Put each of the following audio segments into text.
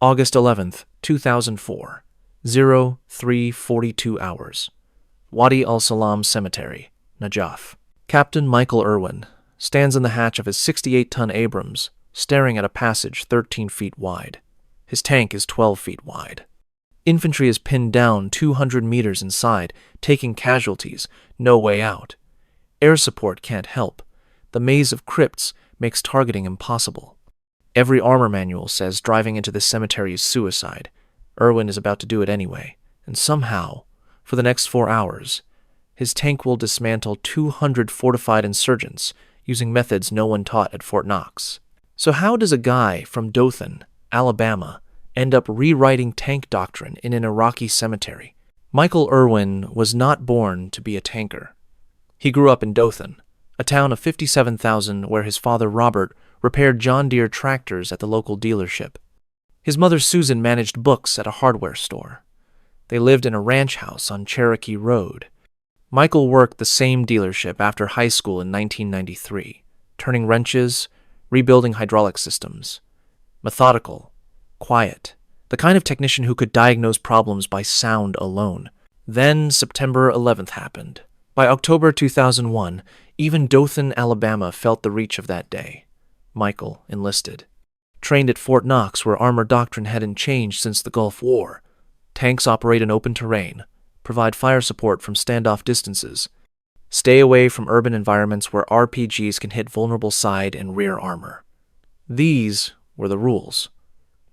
August 11th, 2004, 03:42 hours. Wadi al-Salam Cemetery, Najaf. Captain Michael Irwin stands in the hatch of his 68-ton Abrams, staring at a passage 13 feet wide. His tank is 12 feet wide. Infantry is pinned down 200 meters inside, taking casualties, no way out. Air support can't help. The maze of crypts makes targeting impossible. Every armor manual says driving into this cemetery is suicide. Irwin is about to do it anyway, and somehow, for the next 4 hours, his tank will dismantle 200 fortified insurgents using methods no one taught at Fort Knox. So how does a guy from Dothan, Alabama, end up rewriting tank doctrine in an Iraqi cemetery? Michael Irwin was not born to be a tanker. He grew up in Dothan, a town of 57,000 where his father Robert repaired John Deere tractors at the local dealership. His mother Susan managed books at a hardware store. They lived in a ranch house on Cherokee Road. Michael worked the same dealership after high school in 1993, turning wrenches, rebuilding hydraulic systems. Methodical, quiet, the kind of technician who could diagnose problems by sound alone. Then September 11th happened. By October 2001, even Dothan, Alabama felt the reach of that day. Michael enlisted. Trained at Fort Knox, where armor doctrine hadn't changed since the Gulf War. Tanks operate in open terrain, provide fire support from standoff distances, stay away from urban environments where RPGs can hit vulnerable side and rear armor. These were the rules.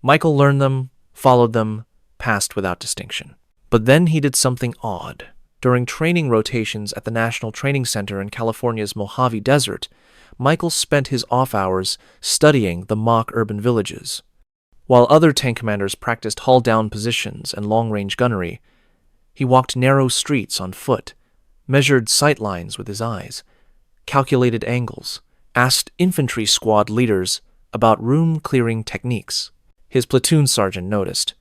Michael learned them, followed them, passed without distinction. But then he did something odd. During training rotations at the National Training Center in California's Mojave Desert, Michael spent his off hours studying the mock urban villages. While other tank commanders practiced hull-down positions and long-range gunnery, he walked narrow streets on foot, measured sight lines with his eyes, calculated angles, asked infantry squad leaders about room-clearing techniques. His platoon sergeant noticed,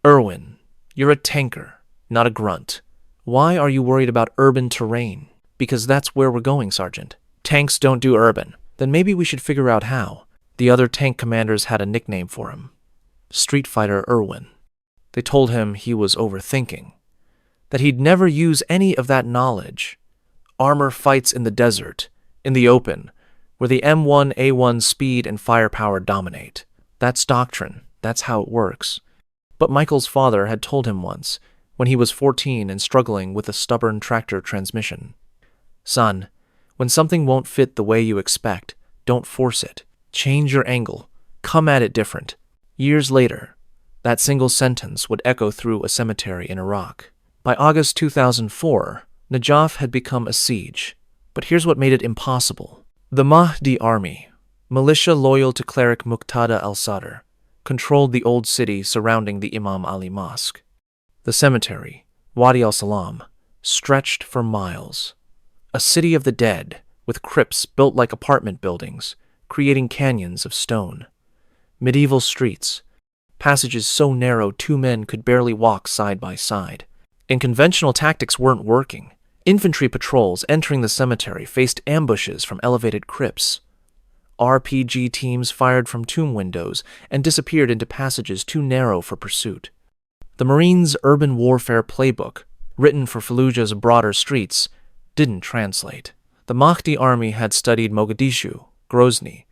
"Irwin, you're a tanker, not a grunt. Why are you worried about urban terrain?" "Because that's where we're going, Sergeant." "Tanks don't do urban." "Then maybe we should figure out how." The other tank commanders had a nickname for him. Street Fighter Irwin. They told him he was overthinking, that he'd never use any of that knowledge. Armor fights in the desert, in the open, where the M1A1 speed and firepower dominate. That's doctrine. That's how it works. But Michael's father had told him once, when he was 14 and struggling with a stubborn tractor transmission, "Son, when something won't fit the way you expect, don't force it. Change your angle. Come at it different." Years later, that single sentence would echo through a cemetery in Iraq. By August 2004, Najaf had become a siege. But here's what made it impossible. The Mahdi army, militia loyal to cleric Muqtada al-Sadr, controlled the old city surrounding the Imam Ali Mosque. The cemetery, Wadi al-Salam, stretched for miles. A city of the dead, with crypts built like apartment buildings, creating canyons of stone. Medieval streets, passages so narrow 2 men could barely walk side by side. And conventional tactics weren't working. Infantry patrols entering the cemetery faced ambushes from elevated crypts. RPG teams fired from tomb windows and disappeared into passages too narrow for pursuit. The Marines' urban warfare playbook, written for Fallujah's broader streets, didn't translate. The Mahdi army had studied Mogadishu, Grozny,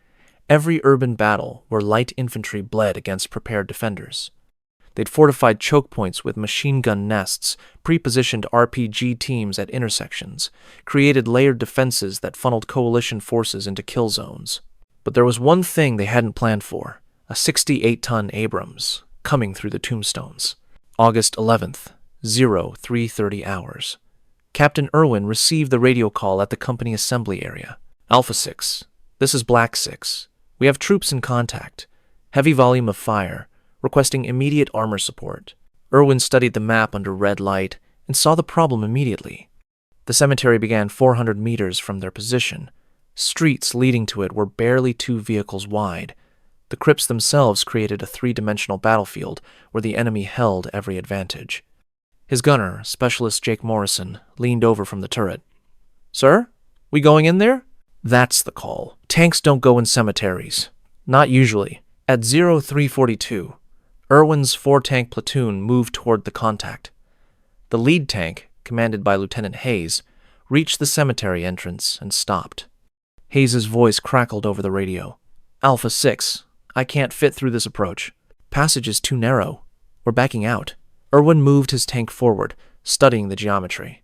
every urban battle where light infantry bled against prepared defenders. They'd fortified choke points with machine gun nests, pre-positioned RPG teams at intersections, created layered defenses that funneled coalition forces into kill zones. But there was one thing they hadn't planned for, a 68-ton Abrams coming through the tombstones. August 11th, 03:30 hours. Captain Irwin received the radio call at the company assembly area. "Alpha 6, this is Black 6. We have troops in contact. Heavy volume of fire, requesting immediate armor support." Irwin studied the map under red light and saw the problem immediately. The cemetery began 400 meters from their position. Streets leading to it were barely 2 vehicles wide. The crypts themselves created a 3-dimensional battlefield where the enemy held every advantage. His gunner, Specialist Jake Morrison, leaned over from the turret. "Sir, we going in there?" "That's the call. Tanks don't go in cemeteries." "Not usually." At 0342, Irwin's 4-tank platoon moved toward the contact. The lead tank, commanded by Lieutenant Hayes, reached the cemetery entrance and stopped. Hayes's voice crackled over the radio. "Alpha 6, I can't fit through this approach. Passage is too narrow. We're backing out." Irwin moved his tank forward, studying the geometry.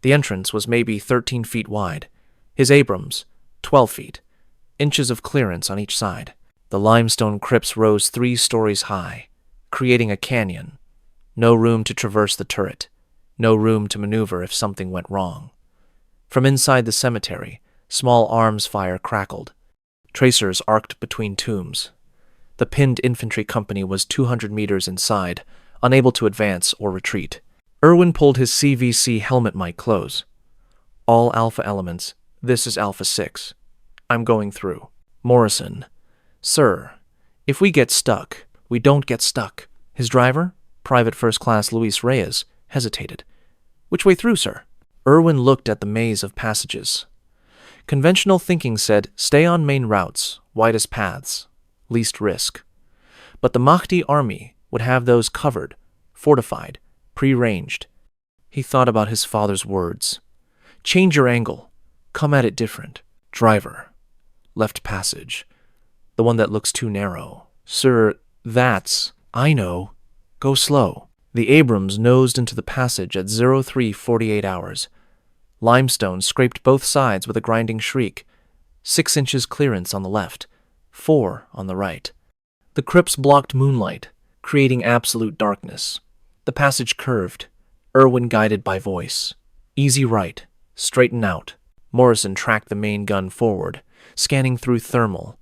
The entrance was maybe 13 feet wide. His Abrams, 12 feet, inches of clearance on each side. The limestone crypts rose 3 stories high, creating a canyon. No room to traverse the turret. No room to maneuver if something went wrong. From inside the cemetery, small arms fire crackled. Tracers arced between tombs. The pinned infantry company was 200 meters inside, unable to advance or retreat. Irwin pulled his CVC helmet mic close. "All Alpha elements, this is Alpha 6. I'm going through." Morrison. "Sir, if we get stuck, we don't get stuck." His driver, Private First Class Luis Reyes, hesitated. "Which way through, sir?" Irwin looked at the maze of passages. Conventional thinking said, stay on main routes, widest paths, least risk. But the Mahdi army would have those covered, fortified, pre-ranged. He thought about his father's words. "Change your angle. Come at it different." Driver. "Left passage. The one that looks too narrow." "Sir, that's—" "I know. Go slow." The Abrams nosed into the passage at 03:48 hours. Limestone scraped both sides with a grinding shriek. 6 inches clearance on the left, 4 on the right. The crypts blocked moonlight, creating absolute darkness. The passage curved, Irwin guided by voice. "Easy right, straighten out." Morrison tracked the main gun forward, scanning through thermal.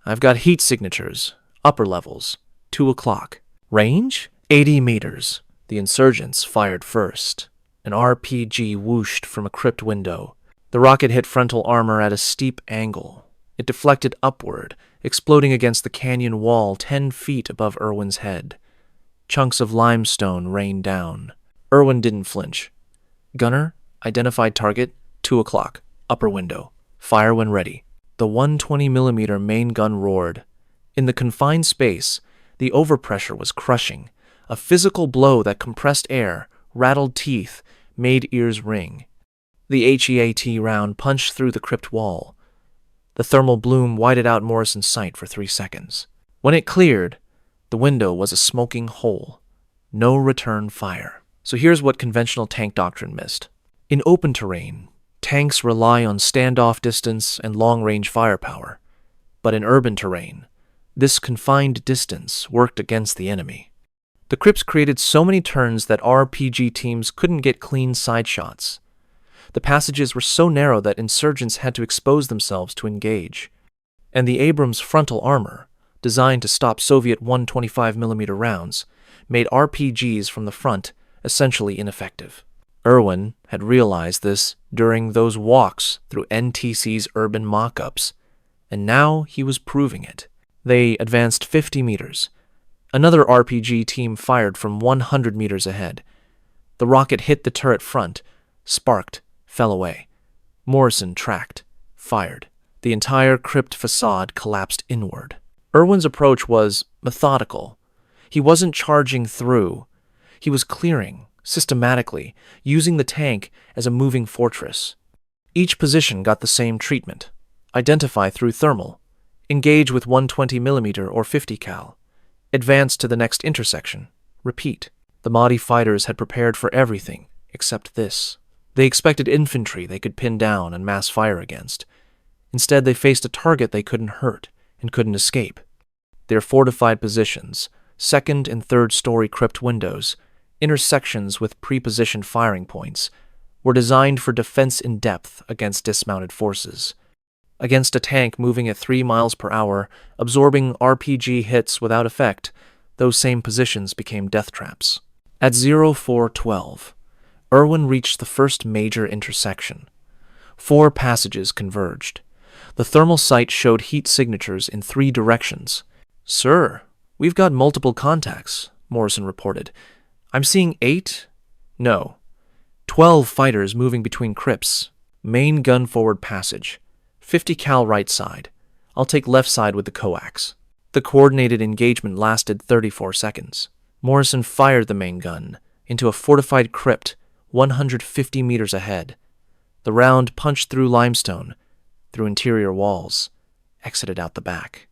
"I've got heat signatures, upper levels, 2 o'clock. Range? 80 meters. The insurgents fired first. An RPG whooshed from a crypt window. The rocket hit frontal armor at a steep angle. It deflected upward, exploding against the canyon wall 10 feet above Irwin's head. Chunks of limestone rained down. Irwin didn't flinch. "Gunner, identified target, 2 o'clock, upper window. Fire when ready." The 120mm main gun roared. In the confined space, the overpressure was crushing. A physical blow that compressed air, rattled teeth, made ears ring. The HEAT round punched through the crypt wall. The thermal bloom whited out Morrison's sight for 3 seconds. When it cleared, the window was a smoking hole. No return fire. So here's what conventional tank doctrine missed. In open terrain, tanks rely on standoff distance and long-range firepower. But in urban terrain, this confined distance worked against the enemy. The crypts created so many turns that RPG teams couldn't get clean side shots. The passages were so narrow that insurgents had to expose themselves to engage. And the Abrams frontal armor, designed to stop Soviet 125mm rounds, made RPGs from the front essentially ineffective. Irwin had realized this during those walks through NTC's urban mock-ups, and now he was proving it. They advanced 50 meters. Another RPG team fired from 100 meters ahead. The rocket hit the turret front, sparked, fell away. Morrison tracked, fired. The entire crypt facade collapsed inward. Irwin's approach was methodical. He wasn't charging through. He was clearing, systematically, using the tank as a moving fortress. Each position got the same treatment. Identify through thermal. Engage with 120mm or 50 cal. Advance to the next intersection. Repeat. The Mahdi fighters had prepared for everything except this. They expected infantry they could pin down and mass fire against. Instead, they faced a target they couldn't hurt and couldn't escape. Their fortified positions, second and third story crypt windows, intersections with pre-positioned firing points, were designed for defense in depth against dismounted forces. Against a tank moving at 3 miles per hour, absorbing RPG hits without effect, those same positions became death traps. At 0412, Irwin reached the first major intersection. 4 passages converged. The thermal sight showed heat signatures in 3 directions. "Sir, we've got multiple contacts," Morrison reported. "I'm seeing 8? No. 12 fighters moving between crypts. Main gun forward passage. 50 cal right side. I'll take left side with the coax." The coordinated engagement lasted 34 seconds. Morrison fired the main gun into a fortified crypt 150 meters ahead. The round punched through limestone, through interior walls, exited out the back.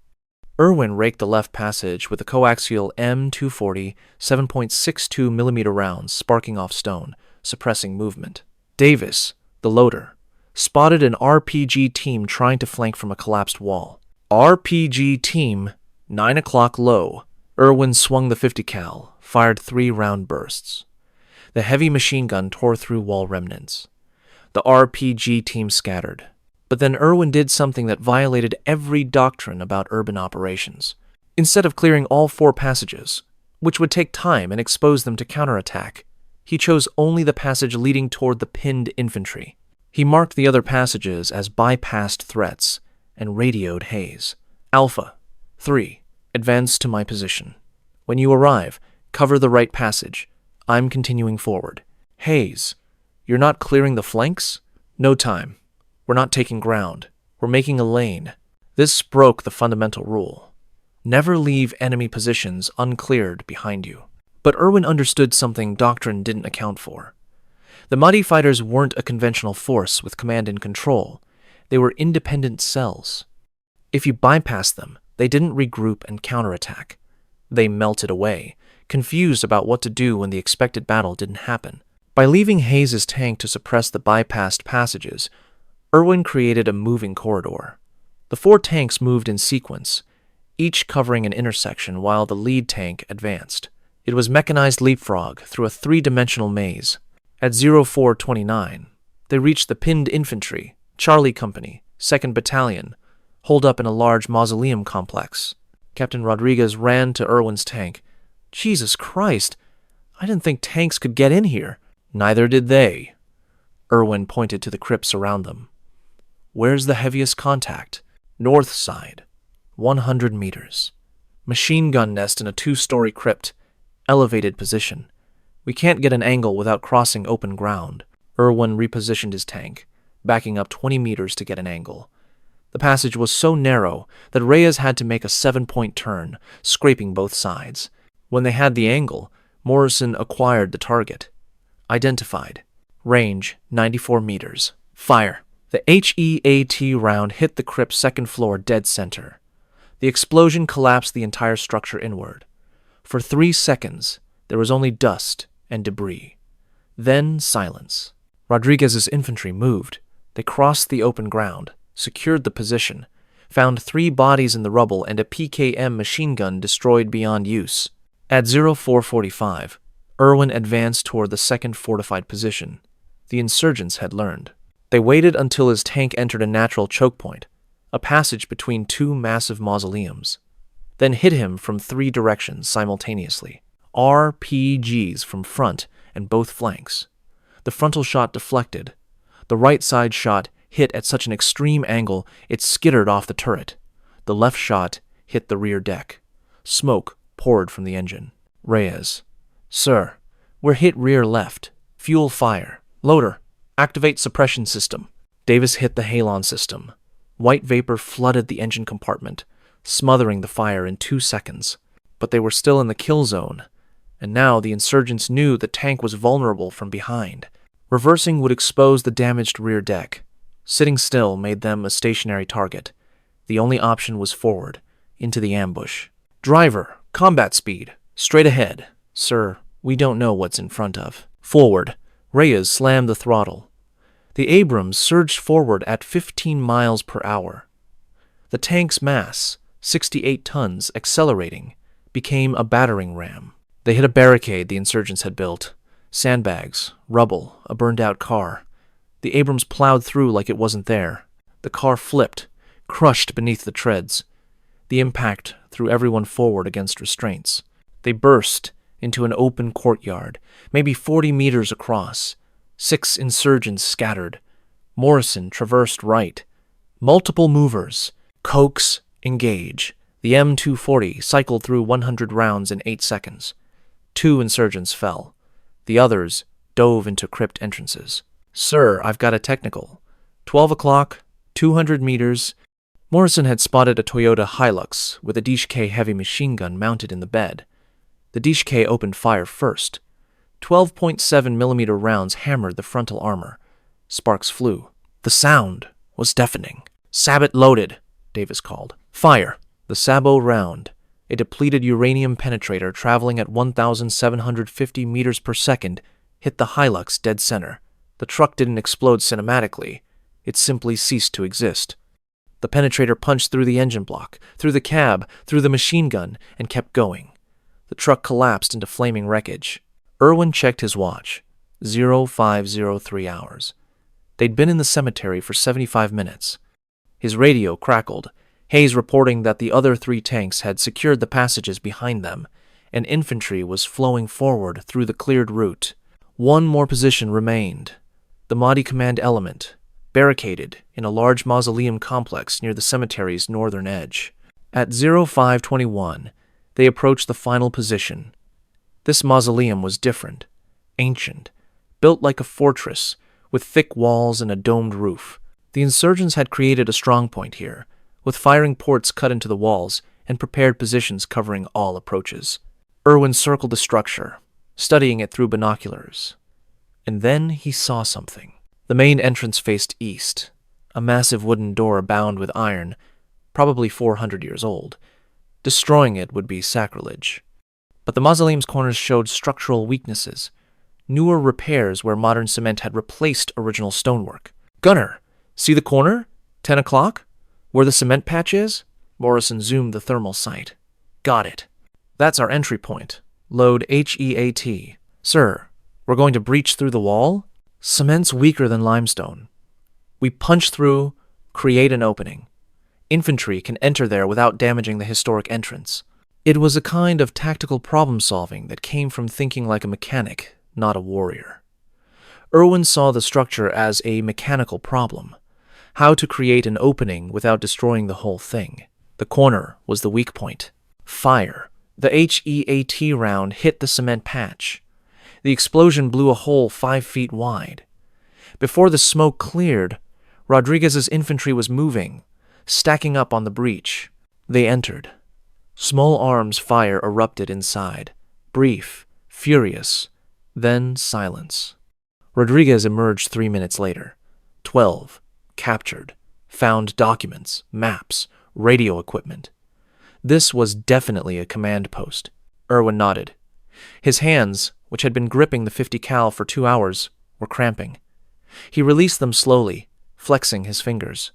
Irwin raked the left passage with a coaxial M240 7.62mm rounds sparking off stone, suppressing movement. Davis, the loader, spotted an RPG team trying to flank from a collapsed wall. RPG team, 9 o'clock low. Irwin swung the 50 cal, fired 3 round bursts. The heavy machine gun tore through wall remnants. The RPG team scattered. But then Irwin did something that violated every doctrine about urban operations. Instead of clearing all 4 passages, which would take time and expose them to counterattack, he chose only the passage leading toward the pinned infantry. He marked the other passages as bypassed threats and radioed Hayes. Alpha 3. Advance to my position. When you arrive, cover the right passage. I'm continuing forward. Hayes, you're not clearing the flanks? No time. We're not taking ground. We're making a lane. This broke the fundamental rule. Never leave enemy positions uncleared behind you. But Irwin understood something doctrine didn't account for. The Mahdi fighters weren't a conventional force with command and control. They were independent cells. If you bypassed them, they didn't regroup and counterattack. They melted away, confused about what to do when the expected battle didn't happen. By leaving Hayes' tank to suppress the bypassed passages, Irwin created a moving corridor. The 4 tanks moved in sequence, each covering an intersection while the lead tank advanced. It was mechanized leapfrog through a 3-dimensional maze. At 0429, they reached the pinned infantry, Charlie Company, 2nd Battalion, holed up in a large mausoleum complex. Captain Rodriguez ran to Irwin's tank. Jesus Christ, I didn't think tanks could get in here. Neither did they. Irwin pointed to the crypts around them. Where's the heaviest contact? North side, 100 meters. Machine gun nest in a 2-story crypt, elevated position. We can't get an angle without crossing open ground. Irwin repositioned his tank, backing up 20 meters to get an angle. The passage was so narrow that Reyes had to make a 7-point turn, scraping both sides. When they had the angle, Morrison acquired the target. Identified. Range, 94 meters. Fire. The HEAT round hit the crypt's 2nd floor dead center. The explosion collapsed the entire structure inward. For 3 seconds, there was only dust and debris. Then silence. Rodriguez's infantry moved. They crossed the open ground, secured the position, found 3 bodies in the rubble and a PKM machine gun destroyed beyond use. At 0445, Irwin advanced toward the 2nd fortified position. The insurgents had learned. They waited until his tank entered a natural choke point, a passage between 2 massive mausoleums, then hit him from 3 directions simultaneously. RPGs from front and both flanks. The frontal shot deflected. The right side shot hit at such an extreme angle it skittered off the turret. The left shot hit the rear deck. Smoke poured from the engine. Reyes. Sir, we're hit rear left. Fuel fire. Loader, activate suppression system. Davis hit the halon system. White vapor flooded the engine compartment, smothering the fire in 2 seconds. But they were still in the kill zone, and now the insurgents knew the tank was vulnerable from behind. Reversing would expose the damaged rear deck. Sitting still made them a stationary target. The only option was forward, into the ambush. Driver, combat speed, straight ahead. Sir, we don't know what's in front of. Forward. Reyes slammed the throttle. The Abrams surged forward at 15 miles per hour. The tank's mass, 68 tons, accelerating, became a battering ram. They hit a barricade the insurgents had built. Sandbags, rubble, a burned-out car. The Abrams plowed through like it wasn't there. The car flipped, crushed beneath the treads. The impact threw everyone forward against restraints. They burst into an open courtyard, maybe 40 meters across. 6 insurgents scattered. Morrison traversed right. Multiple movers. Coax, engage. The M240 cycled through 100 rounds in 8 seconds. 2 insurgents fell. The others dove into crypt entrances. Sir, I've got a technical. 12 o'clock, 200 meters. Morrison had spotted a Toyota Hilux with a DK heavy machine gun mounted in the bed. The DK opened fire first. 12.7mm rounds hammered the frontal armor. Sparks flew. The sound was deafening. "Sabot loaded," Davis called. "Fire." The sabot round, a depleted uranium penetrator traveling at 1,750 meters per second, hit the Hilux dead center. The truck didn't explode cinematically. It simply ceased to exist. The penetrator punched through the engine block, through the cab, through the machine gun, and kept going. The truck collapsed into flaming wreckage. Irwin checked his watch. 0503 hours. They'd been in the cemetery for 75 minutes. His radio crackled, Hayes reporting that the other 3 tanks had secured the passages behind them, and infantry was flowing forward through the cleared route. One more position remained. The Mahdi command element, barricaded in a large mausoleum complex near the cemetery's northern edge. At 0521, they approached the final position. This mausoleum was different, ancient, built like a fortress, with thick walls and a domed roof. The insurgents had created a strongpoint here, with firing ports cut into the walls and prepared positions covering all approaches. Irwin circled the structure, studying it through binoculars. And then he saw something. The main entrance faced east, a massive wooden door bound with iron, probably 400 years old. Destroying it would be sacrilege. But the mausoleum's corners showed structural weaknesses, newer repairs where modern cement had replaced original stonework. "Gunner, see the corner? 10 o'clock? Where the cement patch is?" Morrison zoomed the thermal sight. "Got it. That's our entry point. Load HEAT. Sir, we're going to breach through the wall? Cement's weaker than limestone. We punch through, create an opening. Infantry can enter there without damaging the historic entrance." It was a kind of tactical problem-solving that came from thinking like a mechanic, not a warrior. Irwin saw the structure as a mechanical problem. How to create an opening without destroying the whole thing. The corner was the weak point. Fire. The HEAT round hit the cement patch. The explosion blew a hole 5 feet wide. Before the smoke cleared, Rodriguez's infantry was moving, stacking up on the breach. They entered. Small arms fire erupted inside. Brief, furious, then silence. Rodriguez emerged 3 minutes later. 12. Captured. Found documents, maps, radio equipment. This was definitely a command post. Irwin nodded. His hands, which had been gripping the 50 cal for 2 hours, were cramping. He released them slowly, flexing his fingers.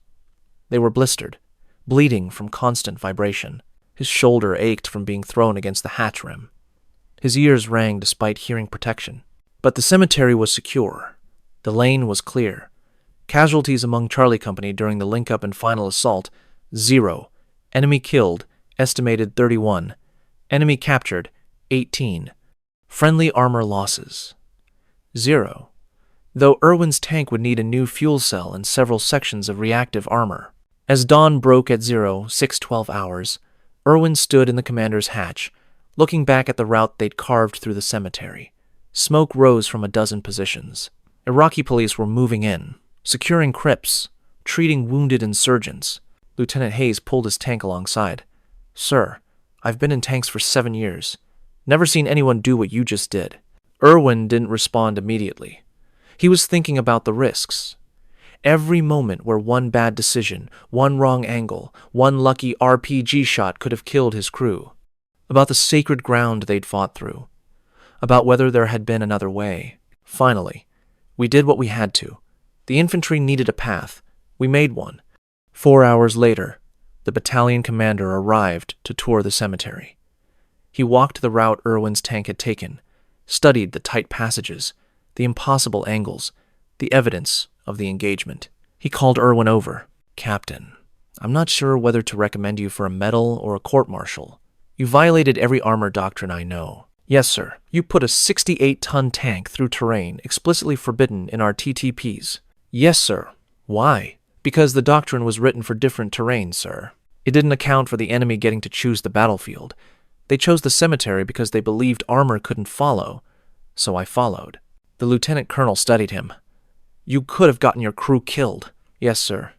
They were blistered, bleeding from constant vibration. His shoulder ached from being thrown against the hatch rim. His ears rang despite hearing protection. But the cemetery was secure. The lane was clear. Casualties among Charlie Company during the link-up and final assault, 0. Enemy killed, estimated 31. Enemy captured, 18. Friendly armor losses, 0. Though Irwin's tank would need a new fuel cell and several sections of reactive armor. As dawn broke at 0612 hours, Irwin stood in the commander's hatch, looking back at the route they'd carved through the cemetery. Smoke rose from a dozen positions. Iraqi police were moving in, securing crypts, treating wounded insurgents. Lieutenant Hayes pulled his tank alongside. "Sir, I've been in tanks for 7 years. Never seen anyone do what you just did." Irwin didn't respond immediately. He was thinking about the risks. Every moment where one bad decision, one wrong angle, one lucky RPG shot could have killed his crew. About the sacred ground they'd fought through. About whether there had been another way. Finally, we did what we had to. The infantry needed a path. We made one. 4 hours later, the battalion commander arrived to tour the cemetery. He walked the route Irwin's tank had taken, studied the tight passages, the impossible angles, the evidence of the engagement. He called Irwin over. "Captain, I'm not sure whether to recommend you for a medal or a court-martial. You violated every armor doctrine I know." "Yes, sir. You put a 68-ton tank through terrain explicitly forbidden in our TTPs." "Yes, sir. Why?" "Because the doctrine was written for different terrain, sir. It didn't account for the enemy getting to choose the battlefield. They chose the cemetery because they believed armor couldn't follow, so I followed." The lieutenant colonel studied him. "You could have gotten your crew killed." "Yes, sir.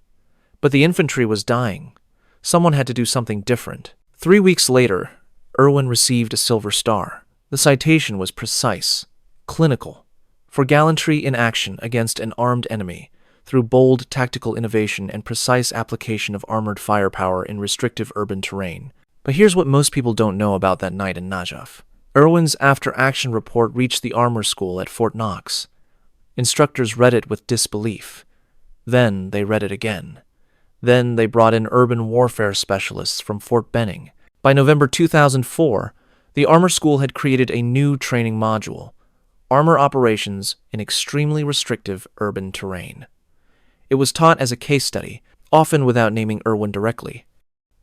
But the infantry was dying. Someone had to do something different. 3 weeks later, Irwin received a Silver Star. The citation was precise, clinical, for gallantry in action against an armed enemy through bold tactical innovation and precise application of armored firepower in restrictive urban terrain. But here's what most people don't know about that night in Najaf. Irwin's after-action report reached the armor school at Fort Knox. Instructors read it with disbelief. Then they read it again. Then they brought in urban warfare specialists from Fort Benning. By November 2004, the armor school had created a new training module, Armor Operations in Extremely Restrictive Urban Terrain. It was taught as a case study, often without naming Irwin directly.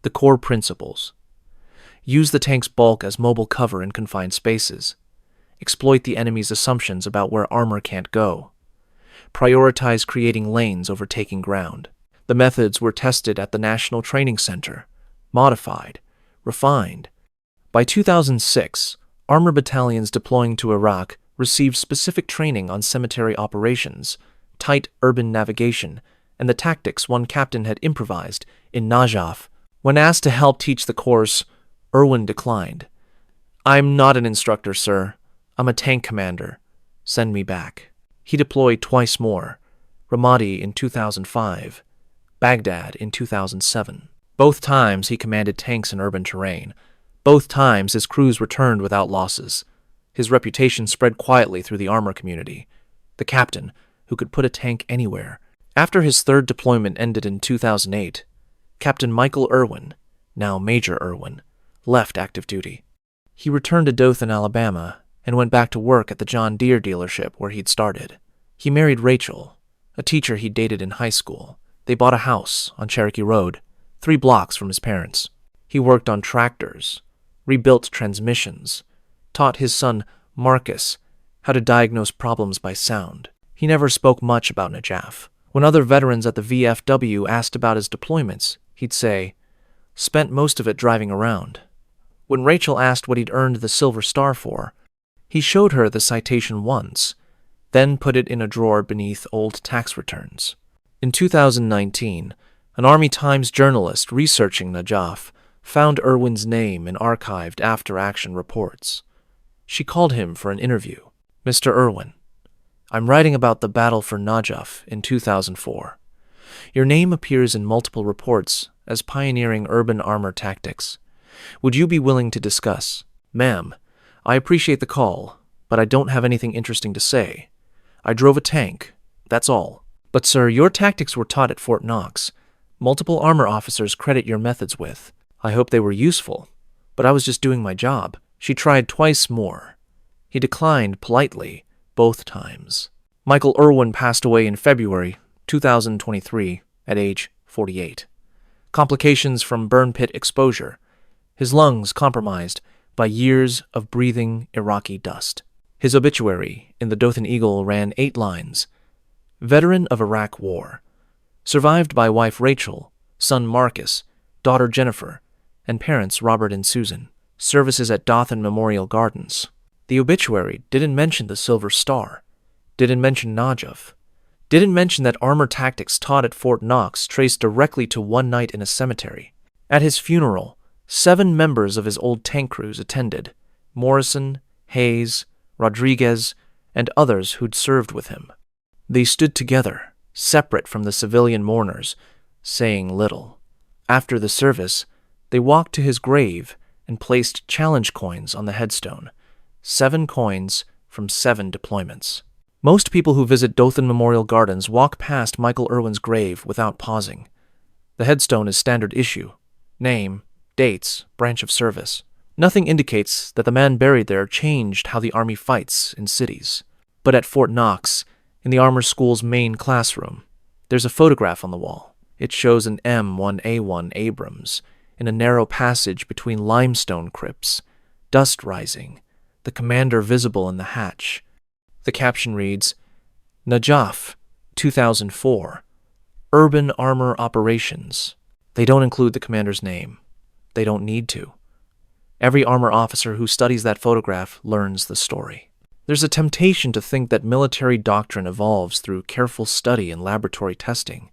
The core principles: use the tank's bulk as mobile cover in confined spaces. Exploit the enemy's assumptions about where armor can't go. Prioritize creating lanes over taking ground. The methods were tested at the National Training Center, modified, refined. By 2006, armor battalions deploying to Iraq received specific training on cemetery operations, tight urban navigation, and the tactics one captain had improvised in Najaf. When asked to help teach the course, Irwin declined. "I'm not an instructor, sir. I'm a tank commander. Send me back." He deployed twice more, Ramadi in 2005, Baghdad in 2007. Both times he commanded tanks in urban terrain. Both times his crews returned without losses. His reputation spread quietly through the armor community. The captain who could put a tank anywhere. After his third deployment ended in 2008, Captain Michael Irwin, now Major Irwin, left active duty. He returned to Dothan, Alabama, and went back to work at the John Deere dealership where he'd started. He married Rachel, a teacher he dated in high school. They bought a house on Cherokee Road, 3 blocks from his parents. He worked on tractors, rebuilt transmissions, taught his son, Marcus, how to diagnose problems by sound. He never spoke much about Najaf. When other veterans at the VFW asked about his deployments, he'd say, "Spent most of it driving around." When Rachel asked what he'd earned the Silver Star for, he showed her the citation once, then put it in a drawer beneath old tax returns. In 2019, an Army Times journalist researching Najaf found Irwin's name in archived after-action reports. She called him for an interview. "Mr. Irwin, I'm writing about the battle for Najaf in 2004. Your name appears in multiple reports as pioneering urban armor tactics. Would you be willing to discuss?" "Ma'am, I appreciate the call, but I don't have anything interesting to say. I drove a tank, that's all." "But sir, your tactics were taught at Fort Knox. Multiple armor officers credit your methods with. I hope they were useful, but I was just doing my job." She tried twice more. He declined politely both times. Michael Irwin passed away in February 2023 at age 48. Complications from burn pit exposure. His lungs compromised by years of breathing Iraqi dust. His obituary in the Dothan Eagle ran 8 lines. Veteran of Iraq War. Survived by wife Rachel, son Marcus, daughter Jennifer, and parents Robert and Susan. Services at Dothan Memorial Gardens. The obituary didn't mention the Silver Star, didn't mention Najaf, didn't mention that armor tactics taught at Fort Knox traced directly to one night in a cemetery. At his funeral, 7 members of his old tank crews attended: Morrison, Hayes, Rodriguez, and others who'd served with him. They stood together, separate from the civilian mourners, saying little. After the service, they walked to his grave and placed challenge coins on the headstone, 7 coins from 7 deployments. Most people who visit Dothan Memorial Gardens walk past Michael Irwin's grave without pausing. The headstone is standard issue: name, dates, branch of service. Nothing indicates that the man buried there changed how the Army fights in cities. But at Fort Knox, in the Armor School's main classroom, there's a photograph on the wall. It shows an M1A1 Abrams in a narrow passage between limestone crypts, dust rising, the commander visible in the hatch. The caption reads, "Najaf, 2004, Urban Armor Operations." They don't include the commander's name. They don't need to. Every armor officer who studies that photograph learns the story. There's a temptation to think that military doctrine evolves through careful study and laboratory testing.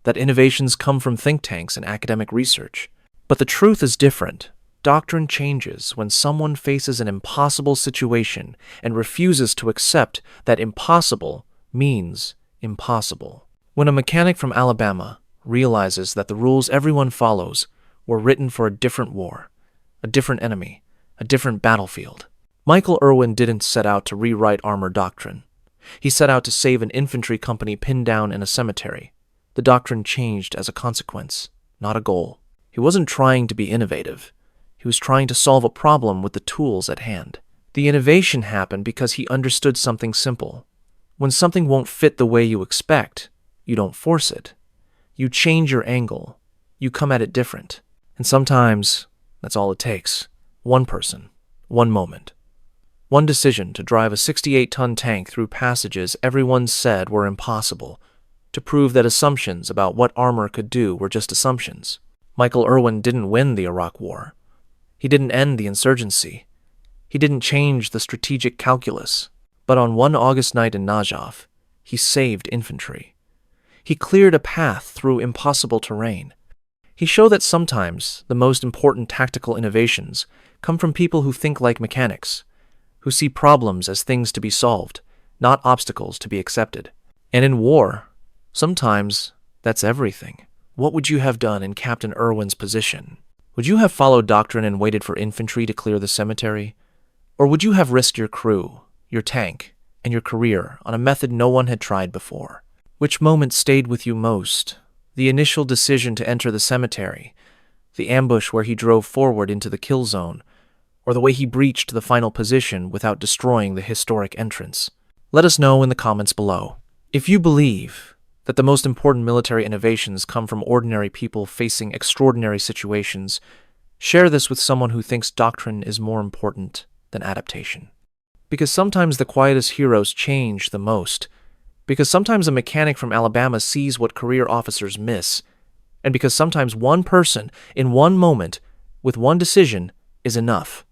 that innovations come from think tanks and academic research. But the truth is different. Doctrine changes when someone faces an impossible situation and refuses to accept that impossible means impossible. When a mechanic from Alabama realizes that the rules everyone follows were written for a different war, a different enemy, a different battlefield. Michael Irwin didn't set out to rewrite armor doctrine. He set out to save an infantry company pinned down in a cemetery. The doctrine changed as a consequence, not a goal. He wasn't trying to be innovative. He was trying to solve a problem with the tools at hand. The innovation happened because he understood something simple. When something won't fit the way you expect, you don't force it. You change your angle. You come at it different. And sometimes, that's all it takes. One person, one moment. One decision to drive a 68-ton tank through passages everyone said were impossible, to prove that assumptions about what armor could do were just assumptions. Michael Irwin didn't win the Iraq War. He didn't end the insurgency. He didn't change the strategic calculus. But on one August night in Najaf, he saved infantry. He cleared a path through impossible terrain. He showed that sometimes the most important tactical innovations come from people who think like mechanics, who see problems as things to be solved, not obstacles to be accepted. And in war, sometimes that's everything. What would you have done in Captain Irwin's position? Would you have followed doctrine and waited for infantry to clear the cemetery? Or would you have risked your crew, your tank, and your career on a method no one had tried before? Which moment stayed with you most? The initial decision to enter the cemetery, the ambush where he drove forward into the kill zone, or the way he breached the final position without destroying the historic entrance? Let us know in the comments below. If you believe that the most important military innovations come from ordinary people facing extraordinary situations, share this with someone who thinks doctrine is more important than adaptation. Because sometimes the quietest heroes change the most. Because sometimes a mechanic from Alabama sees what career officers miss. And because sometimes one person, in one moment, with one decision, is enough.